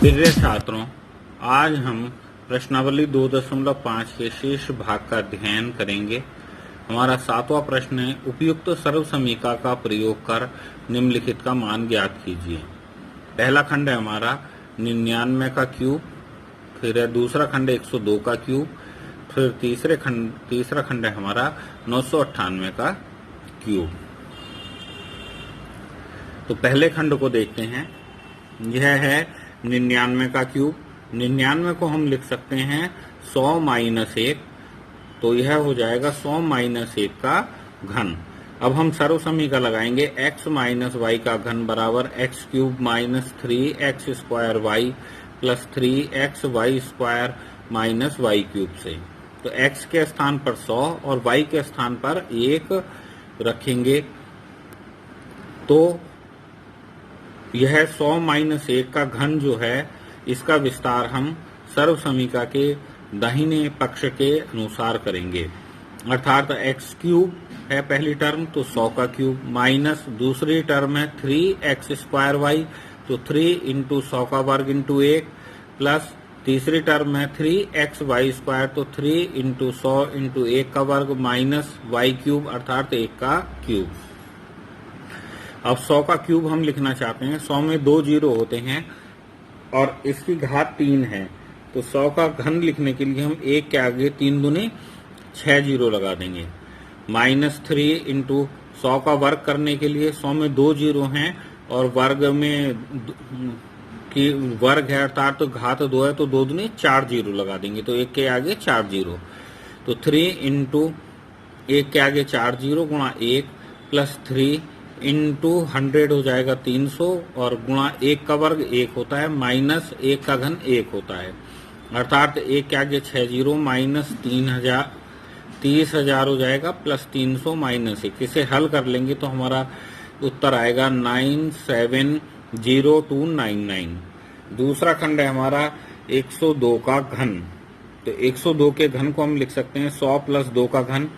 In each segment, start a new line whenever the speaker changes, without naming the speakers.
प्रिय छात्रों, आज हम प्रश्नावली 2.5 के शेष भाग का अध्ययन करेंगे। हमारा 7वां प्रश्न है, उपयुक्त सर्वसमीका का प्रयोग कर निम्नलिखित का मान ज्ञात कीजिए। पहला खंड है हमारा 99 का क्यूब, फिर है दूसरा खंड है 102 का क्यूब, फिर तीसरा खंड है हमारा 998 का क्यूब। तो पहले खंड को देखते हैं। यह है 99 का क्यूब। 99 को हम लिख सकते हैं 100 माइनस 1, तो यह हो जाएगा 100 माइनस 1 का घन। अब हम सर्वसमीका लगाएंगे, x माइनस वाई का घन बराबर x cube minus 3x square y plus 3x y square minus y cube से। तो x के स्थान पर 100 और y के स्थान पर 1 रखेंगे, तो यह 100 माइनस 1 का घन जो है, इसका विस्तार हम सर्वसमीका के दाहिने पक्ष के अनुसार करेंगे। अर्थात x क्यूब है पहली टर्म, तो 100 का क्यूब, माइनस दूसरी टर्म है 3x स्क्वायर वाई, तो 3 इंटू 100 का वर्ग इंटू 1, प्लस तीसरी टर्म है 3x वाई स्क्वायर, तो 3 इंटू 100 इंटू 1 का वर्ग माइनस वाई क्यूब अर्थात 1 का क्यूब। अब 100 का क्यूब हम लिखना चाहते हैं। 100 में 2 जीरो होते हैं और इसकी घात 3 है, तो 100 का घन लिखने के लिए हम 1 के आगे 3 दूनी 6 जीरो लगा देंगे। माइनस 3 इंटू 100 का वर्ग करने के लिए 100 में 2 जीरो हैं और वर्ग में की वर्ग है अर्थात तो घात 2 है, तो 2 दूनी 4 जीरो लगा देंगे, तो 1 के आगे 4 जीरो, तो 3 इंटू 1 के आगे 4 जीरो गुणा 1 प्लस 3 इंटू 100 हो जाएगा 300 और गुणा 1 का वर्ग 1 होता है, माइनस 1 का घन 1 होता है, अर्थात 1 के आगे 6 जीरो माइनस 30,000 हो जाएगा प्लस 300 माइनस 1। इसे हल कर लेंगे तो हमारा उत्तर आएगा 970299। दूसरा खंड है हमारा 102 का घन। तो 102 के घन को हम लिख सकते हैं 100 प्लस 2 का घन।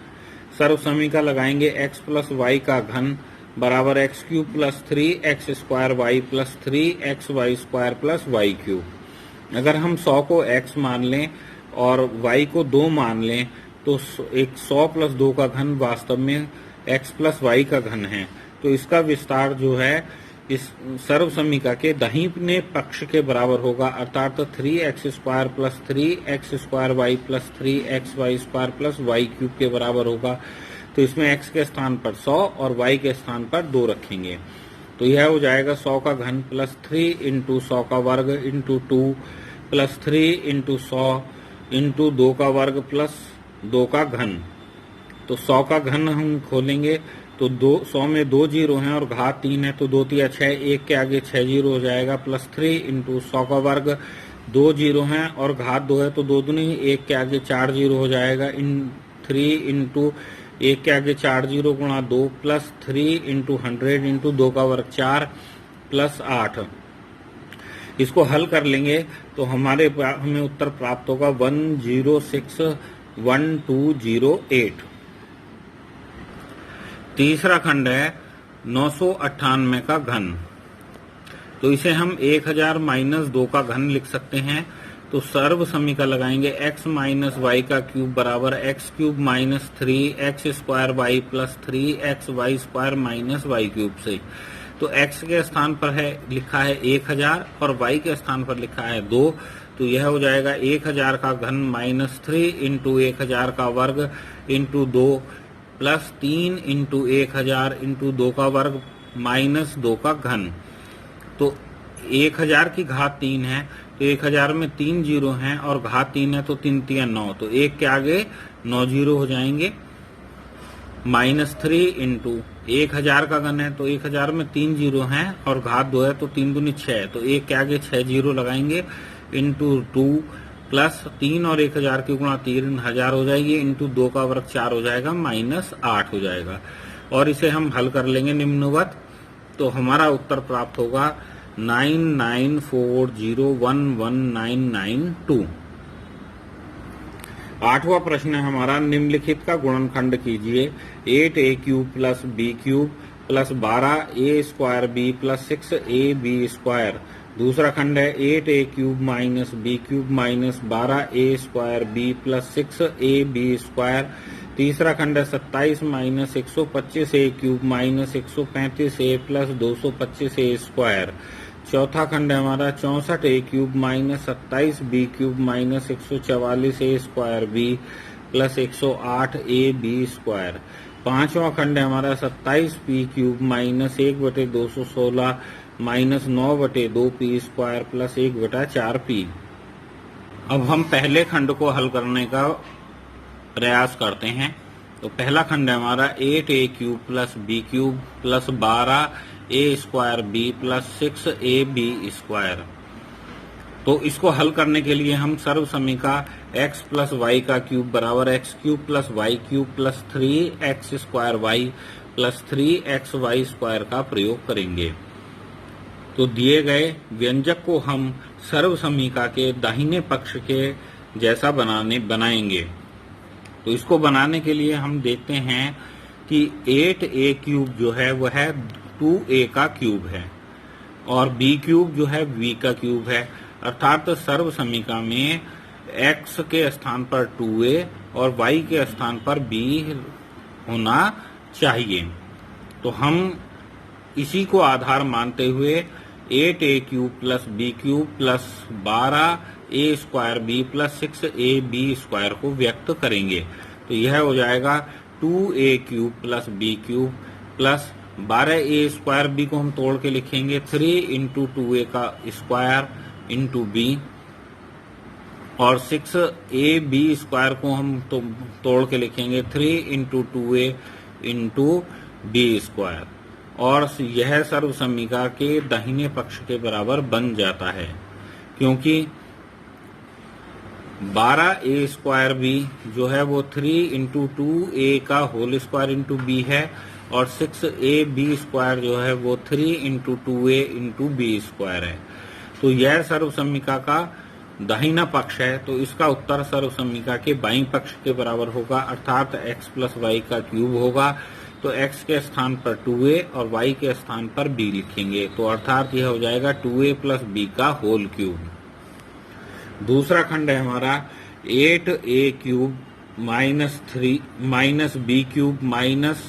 सर्वसमीका लगाएंगे x प्लस वाई का घन बराबर x cube plus 3x square y plus 3x y square plus y cube. अगर हम 100 को x मान लें और y को 2 मान लें, तो एक 100 प्लस 2 का घन वास्तव में x प्लस वाई का घन है। तो इसका विस्तार जो है इस सर्वसमीका के दाहिने पक्ष के बराबर होगा, अर्थात 3x square plus 3x square y plus 3x y square plus y cube के बराबर होगा। तो इसमें x के स्थान पर 100 और y के स्थान पर 2 रखेंगे, तो यह हो जाएगा 100 का घन प्लस 3 इंटू 100 का वर्ग इंटू 2 प्लस 3 इंटू 100 इंटू 2 का वर्ग प्लस 2 का घन। तो 100 का घन हम खोलेंगे तो 100 में 2 जीरो हैं और घात 3 है, तो 2 तिया 6, 1 के आगे 6 जीरो हो जाएगा प्लस 3 इंटू 100 का वर्ग, 2 जीरो हैं और घात 2 है, तो 2 दूनी 1 के आगे 4 जीरो हो जाएगा, 3 इंटू 1 के आगे 4 जीरो गुणा 2 प्लस 3 इंटू 100 इंटू 2 का वर्ग 4 प्लस 8। इसको हल कर लेंगे तो हमें उत्तर प्राप्त होगा 1061208। तीसरा खंड है 998 का घन। तो इसे हम 1000 माइनस 2 का घन लिख सकते हैं। तो सर्वसमीका लगाएंगे x माइनस वाई का क्यूब बराबर x cube minus 3x square y plus 3x y square minus y cube से। तो x के स्थान पर लिखा है 1000 और y के स्थान पर लिखा है 2, तो यह हो जाएगा 1000 का घन माइनस 3 इंटू 1000 का वर्ग इंटू 2 प्लस 3 इंटू 1000 इंटू 2 का वर्ग माइनस 2 का घन। तो 1000 की घात 3 है, तो 1000 में 3 जीरो हैं और घात 3 है, तो 3 तिया 9, तो 1 के आगे 9 जीरो हो जाएंगे, माइनस 3 इंटू 1000 का घन है, तो 1000 में 3 जीरो हैं और घात 2 है, तो 3 दूनी 6, तो 1 के आगे 6 जीरो लगाएंगे इंटू 2 प्लस 3 और 1000 की गुणा 3000 हो जाएगी इंटू 2 का वर्ग 4 हो जाएगा, माइनस 8 हो जाएगा। और इसे हम हल कर लेंगे निम्नवत, तो हमारा उत्तर प्राप्त होगा 9940119992। 8वां प्रश्न है हमारा, निम्नलिखित का गुणनखंड कीजिए। 8a cube plus b cube plus 12a square b plus 6ab square दूसरा खंड है 8a cube minus b cube minus 12a square b plus 6ab square. तीसरा खंड है 27 minus 125a cube minus 135a plus 225a square. चौथा खंड है हमारा 64a cube minus 27b cube minus 144a square b plus 108ab square. पांचवा खंड है हमारा 27p cube minus 1/216 minus 9/2p square plus 1/4p। अब हम पहले खंड को हल करने का प्रयास करते हैं। तो पहला खंड है हमारा 8a cube plus b cube plus 12a square b plus 6ab square. तो इसको हल करने के लिए हम सर्वसमीका x प्लस वाई का क्यूब बराबर x cube plus y cube plus 3x square y plus 3xy square का प्रयोग करेंगे। तो दिए गए व्यंजक को हम सर्वसमीका के दाहिने पक्ष के जैसा बनाएंगे। तो इसको बनाने के लिए हम देखते हैं कि 8a क्यूब जो है वह 2a का क्यूब है और b क्यूब जो है v का क्यूब है, अर्थात सर्वसमीका में x के स्थान पर 2a और y के स्थान पर b होना चाहिए। तो हम इसी को आधार मानते हुए 8a cube plus b cube plus 12a square b plus 6ab square को व्यक्त करेंगे। तो यह हो जाएगा 2a cube plus b cube plus 12a square b को हम तोड़ के लिखेंगे 3 इंटू 2a का स्क्वायर इंटू बी और 6ab स्क्वायर को हम तोड़ के लिखेंगे 3 into 2a into B square और यह सर्वसमीका के दाहिने पक्ष के बराबर बन जाता है, क्योंकि 12a स्क्वायर बी जो है वो 3 इंटू 2a का होल स्क्वायर इंटू बी है और 6ab स्क्वायर जो है वो 3 into 2a into B square है। तो यह सर्वसमीका का दाहिना पक्ष है। तो इसका उत्तर सर्वसमीका के बाईं पक्ष के बराबर होगा, अर्थात x प्लस वाई का क्यूब होगा। तो x के स्थान पर 2a और y के स्थान पर b लिखेंगे। तो अर्थात यह हो जाएगा 2a प्लस b का होल क्यूब। दूसरा खंड है हमारा 8a cube minus b cube minus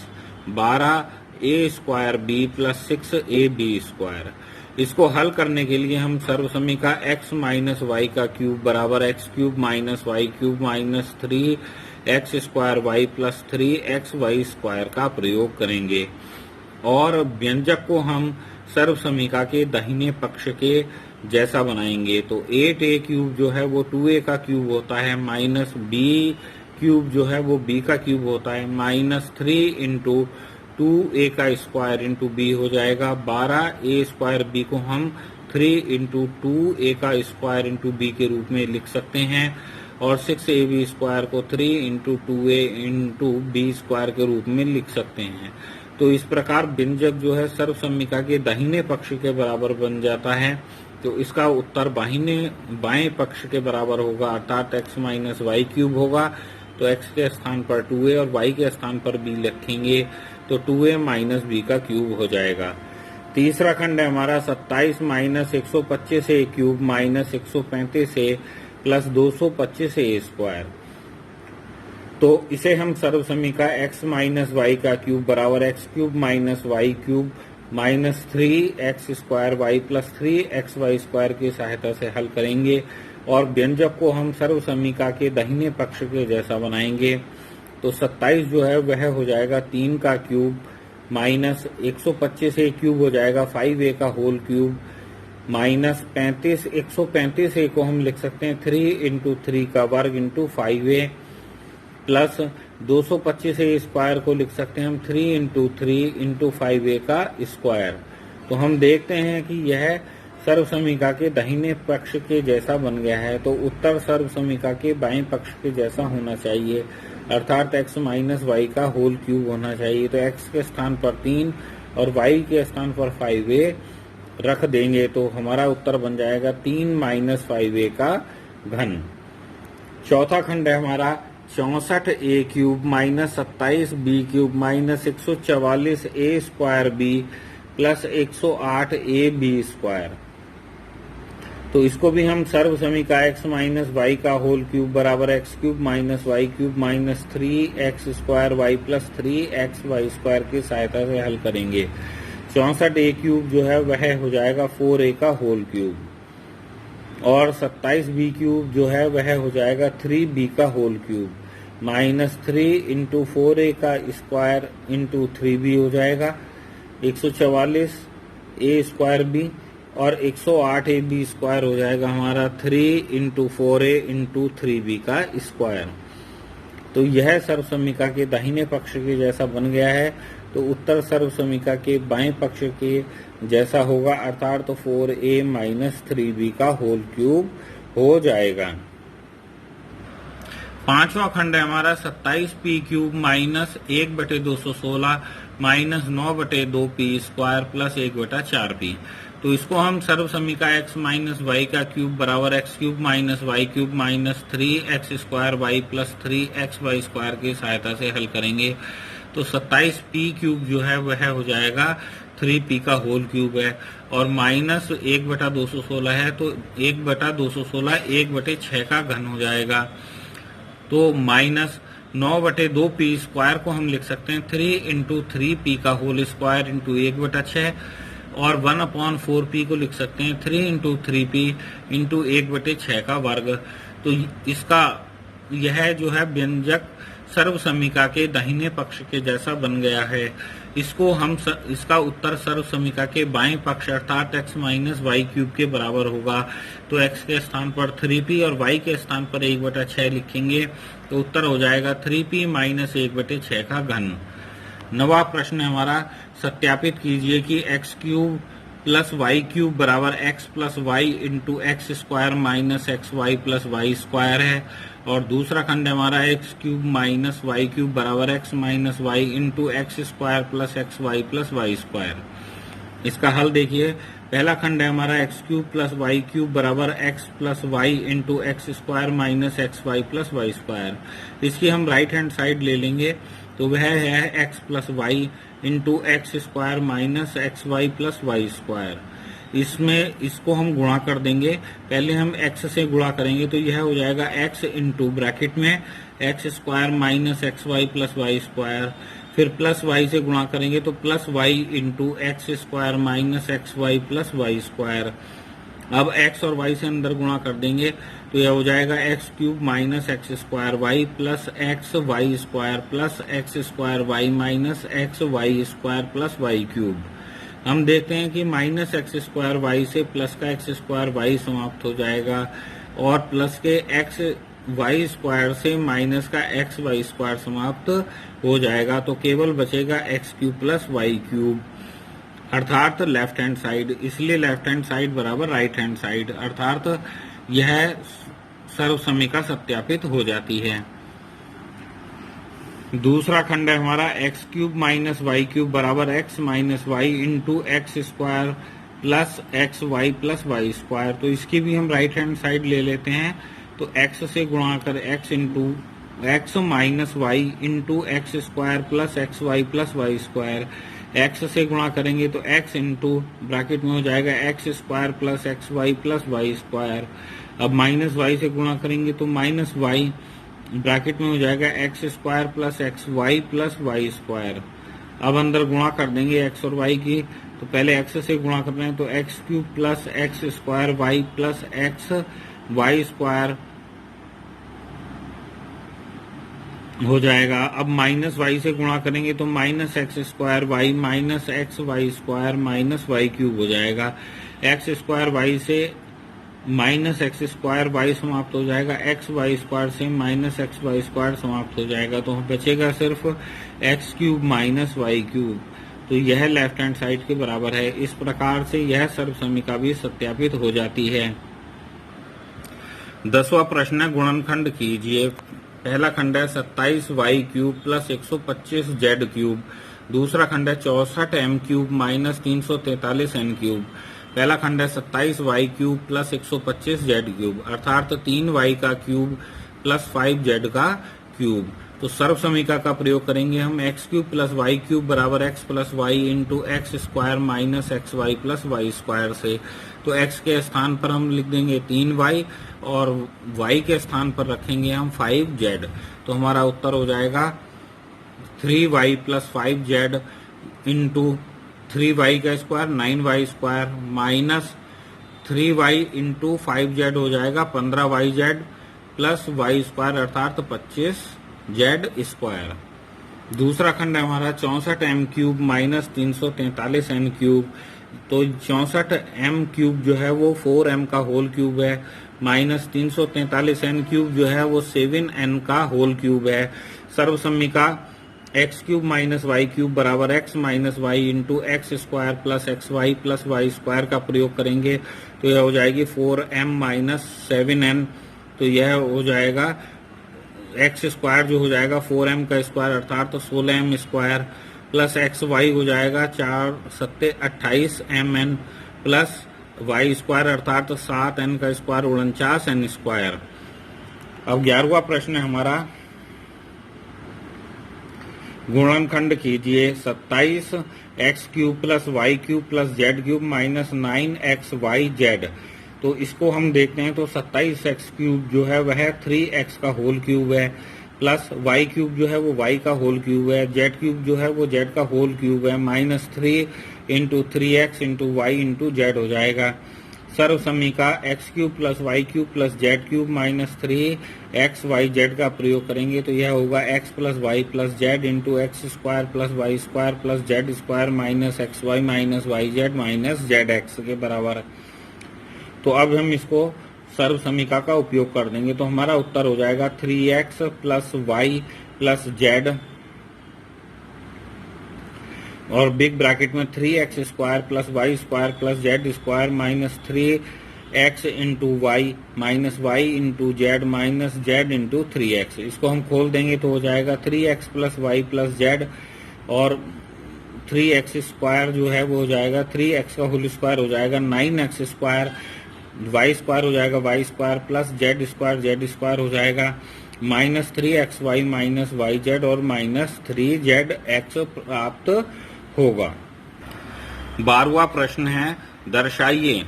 12a square b plus 6ab square. इसको हल करने के लिए हम सर्वसमीका x माइनस वाई का क्यूब बराबर x cube minus y cube minus 3x square y plus 3xy square का प्रयोग करेंगे और व्यंजक को हम सर्वसमीका के दाहिने पक्ष के जैसा बनाएंगे। तो 8a क्यूब जो है वो 2a का क्यूब होता है माइनस b क्यूब जो है वो b का क्यूब होता है माइनस 3 इंटू 2a का स्क्वायर इंटू b हो जाएगा। 12a स्क्वायर b को हम 3 इंटू 2a का स्क्वायर इंटू b के रूप में लिख सकते हैं और 6ab स्क्वायर को 3 into 2a into b square के रूप में लिख सकते हैं। तो इस प्रकार व्यंजक जो है सर्वसमीका के दाहिने पक्ष के बराबर बन जाता है। तो इसका उत्तर बाएं पक्ष के बराबर होगा, अर्थात x माइनस वाई क्यूब होगा। तो x के स्थान पर 2a और y के स्थान पर b लिखेंगे तो 2a माइनस b का क्यूब हो जाएगा। तीसरा खंड है हमारा 27 minus 125a cube minus 135a plus 225a square. तो इसे हम सर्वसमीका x माइनस वाई का क्यूब बराबर x cube minus y cube minus 3x square y plus 3xy square की सहायता से हल करेंगे और व्यंजक को हम सर्वसमीका के दाहिने पक्ष के जैसा बनाएंगे। तो 27 जो है वह हो जाएगा 3 का क्यूब माइनस 125a क्यूब हो जाएगा 5a का होल क्यूब माइनस 135a को हम लिख सकते हैं 3 इंटू 3 का वर्ग into 5a plus 225a square को लिख सकते हैं हम 3 इंटू 3 इंटू 5a का स्क्वायर। तो हम देखते हैं कि यह सर्वसमीका के दाहिने पक्ष के जैसा बन गया है। तो उत्तर सर्वसमीका के बाएं पक्ष के जैसा होना चाहिए, अर्थात x माइनस वाई का होल क्यूब होना चाहिए। तो x के स्थान पर 3 और y के स्थान पर 5a रख देंगे तो हमारा उत्तर बन जाएगा 3 माइनस 5a का घन। चौथा खंड है हमारा 64a cube minus 27b cube minus 144a square b plus 108ab square. तो इसको भी हम सर्व समीका x माइनस वाई का होल क्यूब बराबर x cube minus y cube minus 3x² y plus 3x y square की सहायता से हल करेंगे। 64a क्यूब जो है वह हो जाएगा 4a का होल क्यूब और 27b क्यूब जो है वह हो जाएगा 3b का whole cube minus 3 into 4a का स्क्वायर इंटू 3b हो जाएगा 144 a स्क्वायर b और 108 ab स्क्वायर हो जाएगा हमारा 3 इंटू 4a इंटू 3b का स्क्वायर। तो यह सर्व समीका के दाहिने पक्ष के जैसा बन गया है। तो उत्तर सर्व समीका के बाएं पक्ष के जैसा होगा अर्थात तो 4a माइनस 3b का होल क्यूब हो जाएगा। पांचवा खंड है हमारा 27p cube minus 1/216 minus 9/2p square plus 1/4p। तो इसको हम सर्व समीका x माइनस वाई का क्यूब बराबर x cube minus y cube minus 3x² y plus 3x y square की सहायता से हल करेंगे। तो 27p क्यूब जो है वह हो जाएगा 3p का होल क्यूब है और माइनस 1/216 है तो 1/216 1/6 का घन हो जाएगा। तो माइनस 9/2p स्क्वायर को हम लिख सकते हैं 3 इंटू 3p का होल स्क्वायर इंटू 1/6 और 1/4p को लिख सकते हैं 3 इंटू 3p इंटू 1/6 का वर्ग। तो इसका यह जो है व्यंजक सर्व समीका के दाहिने पक्ष के जैसा बन गया है। इसको हम इसका उत्तर सर्व समीका के बाएं पक्ष अर्थात x माइनस वाई क्यूब के बराबर होगा। तो x के स्थान पर 3p और y के स्थान पर 1/6 लिखेंगे तो उत्तर हो जाएगा 3p माइनस 1/6 का घन। नवा प्रश्न हमारा सत्यापित कीजिए कि x cube plus y cube बराबर x plus y into x square minus x y plus y square है और दूसरा खंड हमारा x cube minus y cube बराबर x minus y into x square plus x y plus y square. इसका हल देखिए। पहला खंड है हमारा x cube plus y cube बराबर x plus y into x square minus x y plus y square. इसकी हम राइट हैंड साइड ले लेंगे तो वह है x plus y into x square minus x y plus y square. इसमें इसको हम गुणा कर देंगे। पहले हम x से गुणा करेंगे तो यह हो जाएगा x इंटू ब्रैकेट में x square minus x y plus y square. फिर प्लस वाई से गुणा करेंगे तो plus y into x square minus x y plus y square. अब x और y से अंदर गुणा कर देंगे तो यह हो जाएगा x cube minus x square y plus x y square plus x square y minus x y square plus y cube. हम देखते हैं कि माइनस एक्स स्क्वायर वाई से प्लस का एक्स स्क्वायर वाई समाप्त हो जाएगा और प्लस के एक्स वाई स्क्वायर से माइनस का एक्स वाई स्क्वायर समाप्त हो जाएगा। तो केवल बचेगा x cube plus y cube अर्थात लेफ्ट हैंड साइड। इसलिए लेफ्ट हैंड साइड बराबर राइट हैंड साइड अर्थात यह सर्व समीका सत्यापित हो जाती है। दूसरा खंड है हमारा x cube minus y cube बराबर x minus y into x square plus x y plus y square. तो इसकी भी हम राइट हैंड साइड ले लेते हैं तो एक्स से गुणा कर x into x minus y into x square plus x y plus y square. X से गुणा करेंगे तो एक्स इंटू ब्रैकेट में हो जाएगा x square plus x y plus y square. अब माइनस वाई से गुणा करेंगे तो माइनस वाई ब्रैकेट में हो जाएगा x square plus x y plus y square. अब अंदर गुणा कर देंगे एक्स और वाई की तो पहले एक्स से गुणा कर रहे हैं तो x cube plus x square y plus x y square हो जाएगा। अब माइनस वाई से गुणा करेंगे तो minus x square y minus x y square minus y cube हो जाएगा। एक्स स्क्वायर वाई से माइनस एक्स स्क्वायर वाई समाप्त हो जाएगा। एक्स वाई स्क्वायर से माइनस एक्स वाई स्क्वायर समाप्त हो जाएगा तो बचेगा सिर्फ x cube minus y cube. तो यह लेफ्ट हैंड साइड के बराबर है। इस प्रकार से यह सर्व समीका भी सत्यापित हो जाती है। 10वां प्रश्न है गुणनखंड कीजिए। पहला खंड है 27 y cube plus 125 z cube. दूसरा खंड है 64 m cube minus 343 n cube. पहला खंड है 27 y cube plus 125 z cube अर्थात 3 वाई का क्यूब प्लस 5 जेड का क्यूब। तो सर्व समीकरण का प्रयोग करेंगे हम x cube plus y cube बराबर x plus y into x square minus x y plus y square से। तो एक्स के स्थान पर हम लिख देंगे 3y और y के स्थान पर रखेंगे हम 5z। तो हमारा उत्तर हो जाएगा 3y plus 5z into 3y का square 9y square minus 3y into 5z हो जाएगा 15yz प्लस y स्क्वायर अर्थात 25z स्क्वायर। दूसरा खंड है हमारा 64m cube minus 343n cube. तो 64m क्यूब जो है वो 4m का होल क्यूब है, माइनस 343n क्यूब जो है वो 7n का होल क्यूब है। सर्वसम्मिका x cube minus y cube बराबर x minus y into x square plus y square का प्रयोग करेंगे तो यह हो जाएगी 4m माइनस 7n। तो यह हो जाएगा एक्स स्क्वायर जो हो जाएगा 4m का स्क्वायर अर्थात तो 16m square plus x Y हो जाएगा 4 सत्ते 28mn प्लस वाई स्क्वायर अर्थात 7n का स्क्वायर 49n स्क्वायर। अब 11वां प्रश्न है हमारा, गुणनखंड कीजिए 27 x cube plus y cube plus z cube minus 9xyz। तो इसको हम देखते हैं तो 27 एक्स क्यूब जो है वह 3x का होल क्यूब है, प्लस वाई क्यूब जो है वो y का होल क्यूब है, जेड क्यूब जो है वो z का होल क्यूब है, minus 3 into 3x into y into z हो जाएगा। सर्व समीका x cube plus y cube plus z cube minus 3xyz का प्रयोग करेंगे तो यह होगा x plus y plus z into x square plus y square plus z square minus x y minus y z minus z x के बराबर। तो अब हम इसको सर्व समीकरण का उपयोग कर देंगे तो हमारा उत्तर हो जाएगा 3x plus y plus z और बिग ब्रैकेट में 3x square plus y square plus z square minus 3x into y minus y into z minus z into 3x। इसको हम खोल देंगे तो हो जाएगा 3x plus y plus z और 3x स्क्वायर जो है वो हो जाएगा 3x का होल स्क्वायर हो जाएगा 9x स्क्वायर, वाई स्क्वायर हो जाएगा y square plus z square हो जाएगा minus 3xy minus y z और माइनस 3zx प्राप्त होगा। 12वां प्रश्न है, दर्शाइए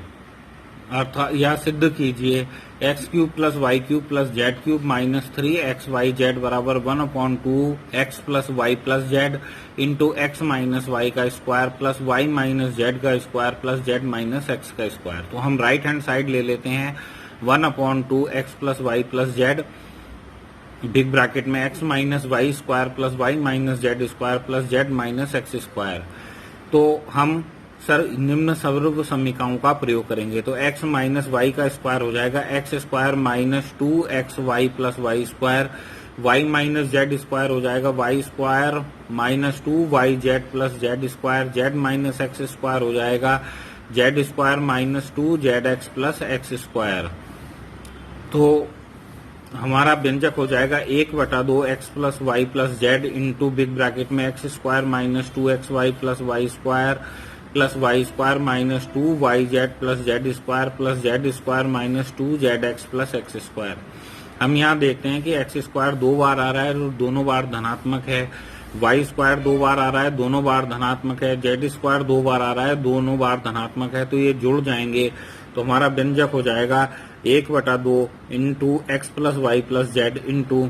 अर्थात यह सिद्ध कीजिए x cube plus y cube plus z cube minus 3xyz बराबर 1/2 x plus y plus z into x minus y का square plus y minus z का square plus z minus x का स्क्वायर। तो हम राइट हैंड साइड ले लेते हैं 1/2 x plus y plus z big bracket में x minus y square plus y minus z square plus z minus x square. तो हम निम्न सर्व समीकरणों का प्रयोग करेंगे तो x माइनस वाई का स्क्वायर हो जाएगा x square minus 2xy plus y square, y minus z square हो जाएगा y square minus 2yz plus z square, z minus x square हो जाएगा z square minus 2zx plus x square. तो हमारा व्यंजक हो जाएगा 1/2 x plus y plus z into big bracket में x square minus 2xy plus y square plus y square minus 2yz plus z square minus 2zx plus x square. हम यहाँ देखते हैं कि एक्स स्क्वायर 2 बार आ रहा है और दोनों बार धनात्मक है, वाई स्क्वायर 2 बार आ रहा है दोनों बार धनात्मक है, जेड स्क्वायर 2 बार आ रहा है दोनों बार धनात्मक है। तो ये जुड़ जाएंगे तो हमारा व्यंजक हो जाएगा 1/2 into x plus y plus z into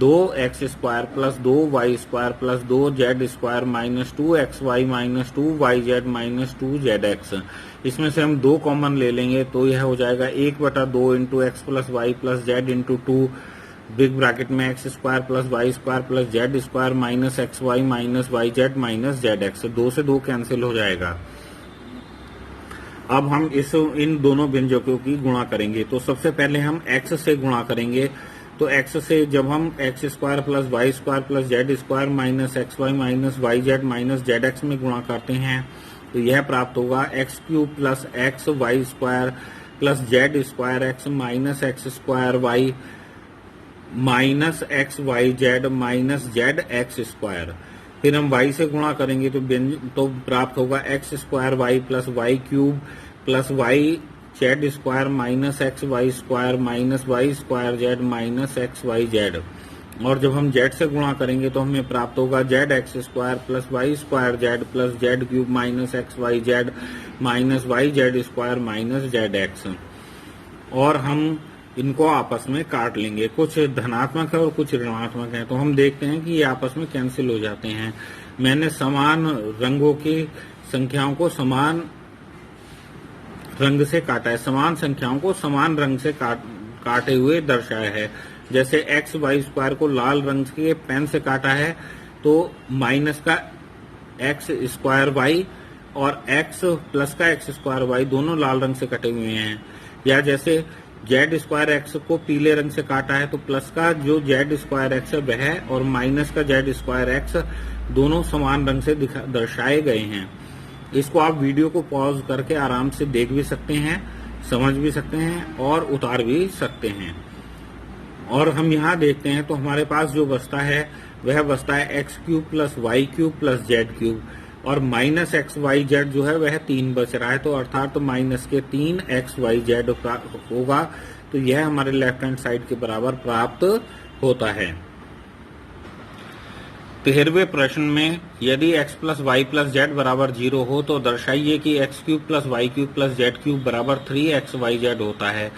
2x square plus 2y square plus 2z square minus 2xy minus 2yz minus 2zx। इसमें से हम 2 कॉमन ले लेंगे तो यह हो जाएगा 1/2 into x plus y plus z into 2 big bracket में x square plus y square plus z square minus x y minus y z minus z x. 2 से 2 कैंसिल हो जाएगा। अब हम इन दोनों व्यंजकों की गुणा करेंगे तो सबसे पहले हम x से गुणा करेंगे तो x से जब हम x square plus y square plus z square minus x y minus y z minus z x में गुणा करते हैं तो यह प्राप्त होगा x cube plus x y square plus z square x minus x square y minus x y z minus z x square. फिर हम y से गुणा करेंगे तो प्राप्त होगा x square y plus y cube plus y z square minus x y square minus y square z minus x y z. और जब हम z से गुणा करेंगे तो हमें प्राप्त होगा z x square plus y square z plus z cube minus x y z minus y z square minus z x. और हम इनको आपस में काट लेंगे, कुछ धनात्मक है और कुछ ऋणात्मक है, तो हम देखते हैं कि ये आपस में कैंसिल हो जाते हैं। मैंने समान रंगों की संख्याओं को समान रंग से काटा है, समान संख्याओं को समान रंग से काटे हुए दर्शाया है। जैसे एक्स वाई स्क्वायर को लाल रंग के पेन से काटा है तो माइनस का एक्स स्क्वायर वाई और एक्स प्लस का एक्स स्क्वायर वाई दोनों लाल रंग से कटे हुए हैं। या जैसे जेड स्क्वायर एक्स को पीले रंग से काटा है तो प्लस का जो जेड स्क्वायर एक्स है वह और माइनस का जेड स्क्वायर एक्स दोनों समान रंग से दर्शाए गए हैं। इसको आप वीडियो को पॉज करके आराम से देख भी सकते हैं, समझ भी सकते हैं और उतार भी सकते हैं। और हम यहाँ देखते हैं तो हमारे पास जो बचता है वह बचता है x cube plus y cube plus z cube, और माइनस एक्स वाई जेड जो है वह 3 बच रहा है, तो अर्थात तो माइनस के 3 एक्स वाई जेड होगा। तो यह हमारे लेफ्ट हैंड साइड के बराबर प्राप्त होता है। 13वें प्रश्न में यदि x plus y plus z बराबर 0 हो तो दर्शाइए कि x cube plus y cube plus z cube बराबर 3x वाई जेड होता है।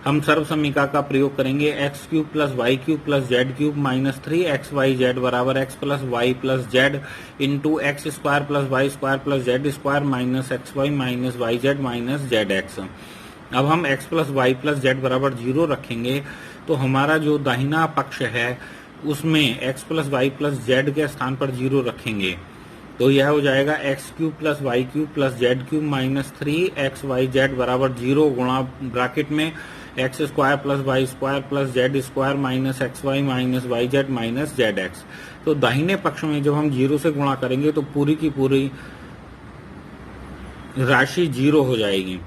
हम सर्व समीकरण का प्रयोग करेंगे, x cube plus y cube plus z cube minus 3x y z बराबर x plus y plus z into x square plus y square plus z square minus x y minus y z minus z x. अब हम x plus y plus z बराबर 0 रखेंगे तो हमारा जो दाहिना पक्ष है उसमें x plus y plus z के स्थान पर 0 रखेंगे तो यह हो जाएगा x cube plus y cube plus z cube minus 3x y z बराबर 0 गुणा ब्रैकेट में x square plus y square plus z square minus x y minus y z minus z x. तो दाहिने पक्ष में जब हम 0 से गुणा करेंगे तो पूरी की पूरी राशि 0 हो जाएगी,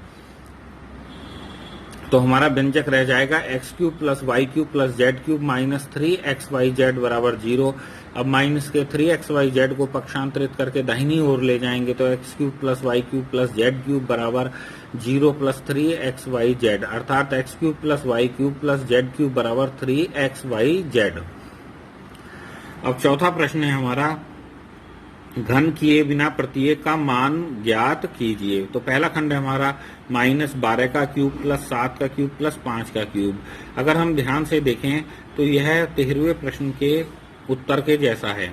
तो हमारा व्यंजक रह जाएगा x cube plus y cube plus z cube minus 3x y z बराबर 0। अब माइनस के 3x वाई जेड को पक्षांतरित करके दाहिनी ओर ले जाएंगे तो x cube plus y cube plus z cube बराबर 0 प्लस 3x वाई जेड, अर्थात x cube plus y cube plus z cube बराबर 3x वाई जेड। अब चौथा प्रश्न है हमारा, घन किए बिना प्रत्येक का मान ज्ञात कीजिए। तो पहला खंड है हमारा -12 का क्यूब प्लस 7 का क्यूब प्लस 5 का क्यूब। अगर हम ध्यान से देखें तो यह 13वें प्रश्न के उत्तर के जैसा है,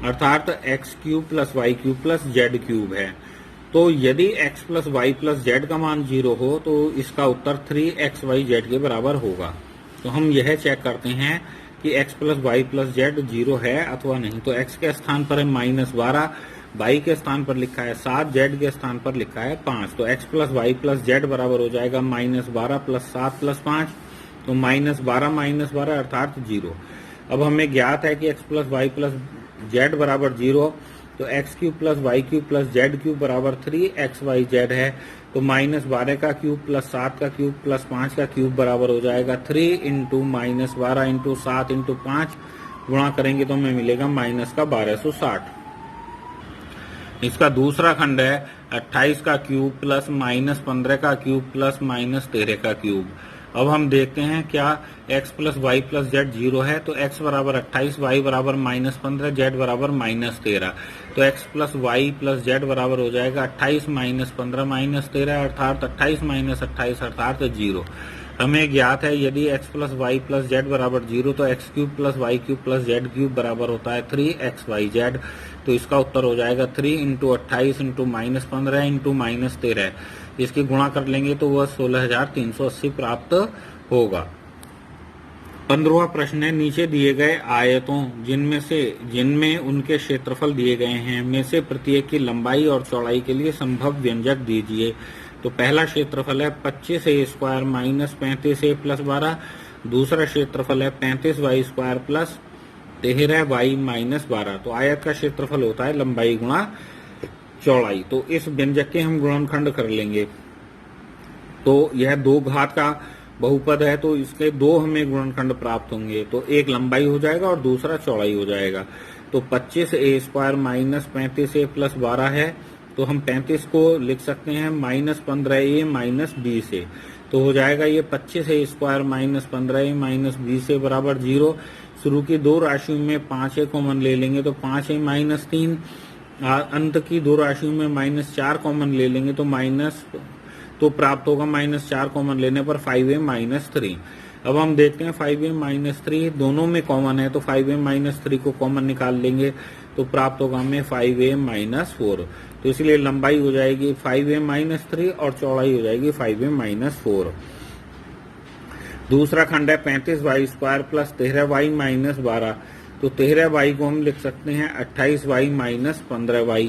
अर्थात x cube plus y cube plus z cube है। तो यदि x plus y plus z का मान 0 हो तो इसका उत्तर 3x वाई जेड के बराबर होगा। तो हम यह चेक करते हैं कि x plus y plus z 0 है अथवा नहीं। तो x के स्थान पर है -12, वाई के स्थान पर लिखा है 7, जेड के स्थान पर लिखा है 5। तो x plus y plus z बराबर हो जाएगा -12 प्लस 7 प्लस 5, तो -12 अर्थात 0। अब हमें ज्ञात है कि x plus y plus z बराबर 0, तो x cube plus y cube plus z cube बराबर 3x वाई जेड है। तो -12 का क्यूब प्लस 7 का क्यूब प्लस 5 का क्यूब बराबर हो जाएगा 3 इंटू -12 इंटू 7 इंटू 5, गुणा करेंगे तो हमें मिलेगा -1260। इसका दूसरा खंड है 28 का क्यूब प्लस -15 का क्यूब प्लस -13 का क्यूब। अब हम देखते हैं क्या x plus y plus z 0 है, तो x बराबर 28, y बराबर -15, z बराबर -13। तो x plus y plus z बराबर हो जाएगा 28 -15 -13, अर्थात 28 -28 अर्थात 0। हमें ज्ञात है यदि x plus y plus z बराबर 0 तो x cube plus y cube plus z cube बराबर होता है 3x वाई जेड। तो इसका उत्तर हो जाएगा 3 इंटू 28 इंटू -15 इंटू -13। इसकी गुणा कर लेंगे तो वह 16,380 प्राप्त होगा। 15वां प्रश्न है, नीचे दिए गए आयतों जिनमें उनके क्षेत्रफल दिए गए हैं में से प्रत्येक की लंबाई और चौड़ाई के लिए संभव व्यंजक दीजिए। तो पहला क्षेत्रफल है 25a square minus 35a plus 12, दूसरा क्षेत्रफल है 35y square plus 13y minus 12। तो आयत का क्षेत्रफल होता है लंबाई गुणा चौड़ाई। तो इस व्यंजक के हम गुणनखंड कर लेंगे। तो यह 2 घात का बहुपद है तो इसके 2 हमें गुणनखंड प्राप्त होंगे। तो एक लंबाई हो जाएगा और दूसरा चौड़ाई हो जाएगा। तो 25a square minus 35a plus 12 है, तो हम 35 को लिख सकते हैं -15a माइनस 20a। तो हो जाएगा ये 25a square minus 15a minus 20a बराबर 0। शुरू की दो राशियों में 5a कॉमन ले लेंगे तो 5a माइनस 3, अंत की दो राशियों में -4 कॉमन ले लेंगे तो प्राप्त होगा -4 कॉमन लेने पर 5a माइनस 3। अब हम देखते हैं 5a माइनस 3 दोनों में कॉमन है, तो 5a माइनस 3 को कॉमन निकाल लेंगे तो प्राप्त होगा हमें 5a माइनस 4। तो इसलिए लंबाई हो जाएगी 5a माइनस 3 और चौड़ाई हो जाएगी 5a माइनस 4। दूसरा खंड है 35y² प्लस 13y माइनस 12। तो 13y को हम लिख सकते हैं 28y माइनस 15y।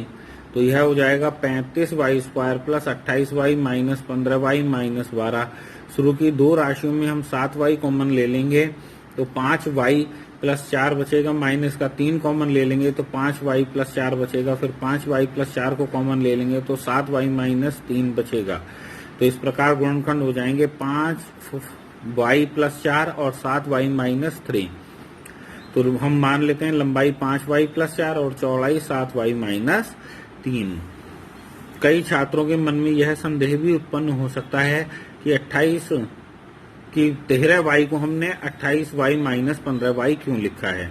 तो यह हो जाएगा 35y² plus 28y minus 15y minus 12। शुरू की दो राशियों में हम 7y कॉमन ले लेंगे तो 5y प्लस 4 बचेगा, माइनस का 3 कॉमन ले लेंगे तो 5y प्लस 4 बचेगा, फिर 5y प्लस 4 को कॉमन ले लेंगे तो 7y माइनस 3 बचेगा। तो इस प्रकार गुणनखंड हो जाएंगे 5y प्लस 4 और 7y माइनस 3। तो हम मान लेते हैं लंबाई 5y प्लस 4 और चौड़ाई 7y माइनस 3। कई छात्रों के मन में यह संदेह भी उत्पन्न हो सकता है कि 13y को हमने 28y माइनस 15y क्यों लिखा है।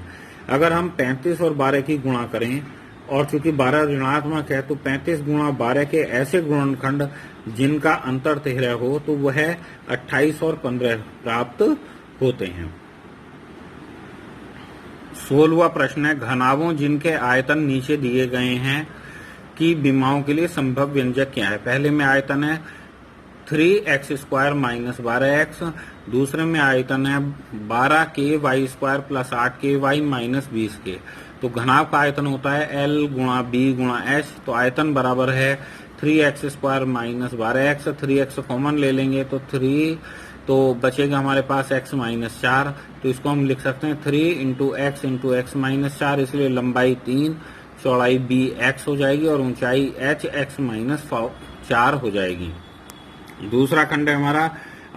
अगर हम 35 और 12 की गुणा करें और चूंकि 12 ऋणात्मक है तो 35 गुणा 12 के ऐसे गुणनखंड जिनका अंतर 13 हो तो वह 28 और 15 प्राप्त होते हैं। 16वां प्रश्न है घनाभों जिनके आयतन नीचे दिए गए हैं की विमाओं के लिए संभव व्यंजक क्या है। पहले में आयतन है 3x² माइनस 12x, दूसरे में आयतन है 12k² plus 8ky minus 20k। तो घनाभ का आयतन होता है L गुणा B गुणा H। तो आयतन बराबर है 3x² minus 12x। 3x common ले लेंगे तो 3 तो बचेगा हमारे पास x माइनस 4। तो इसको हम लिख सकते हैं 3 इंटू x माइनस 4। इसलिए लंबाई 3, चौड़ाई bx हो जाएगी और ऊंचाई hx माइनस 4 हो जाएगी। दूसरा खंड है हमारा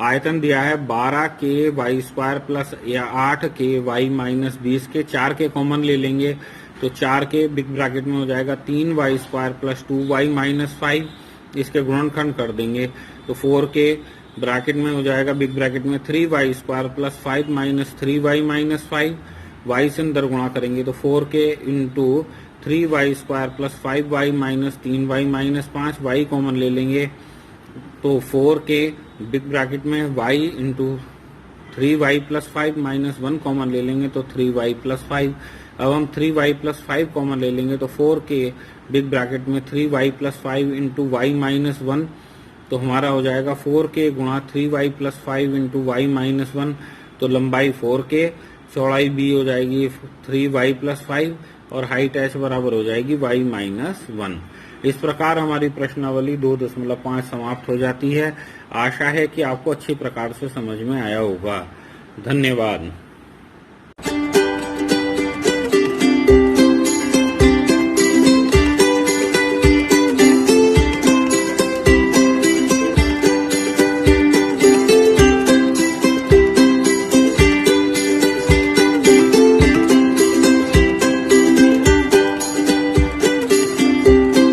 आयतन दिया है 12k² plus 8ky minus 20k। 4k common ले लेंगे तो 4k बिग ब्रैकेट में हो जाएगा 3y² प्लस 2y माइनस 5। इसके गुणनखंड कर देंगे तो 4k ब्रैकेट में हो जाएगा बिग ब्रैकेट में 3y² plus 5 minus 3y minus 5। y से अंदर गुणा करेंगे तो 4k into 3y² plus 5y minus 3y minus 5। y common ले लेंगे तो 4k बिग ब्रैकेट में y into 3y plus 5 minus 1 common ले लेंगे तो 3y प्लस 5। अब हम 3y प्लस 5 कॉमन ले लेंगे तो 4k बिग ब्रैकेट में 3y plus 5 into y minus 1। तो हमारा हो जाएगा 4k गुणा 3y plus 5 into y minus 1। तो लंबाई 4k, चौड़ाई b हो जाएगी 3y प्लस 5 और हाइट h बराबर हो जाएगी y माइनस 1। इस प्रकार हमारी प्रश्नावली 2.5 समाप्त हो जाती है। आशा है कि आपको अच्छी प्रकार से समझ में आया होगा। धन्यवाद।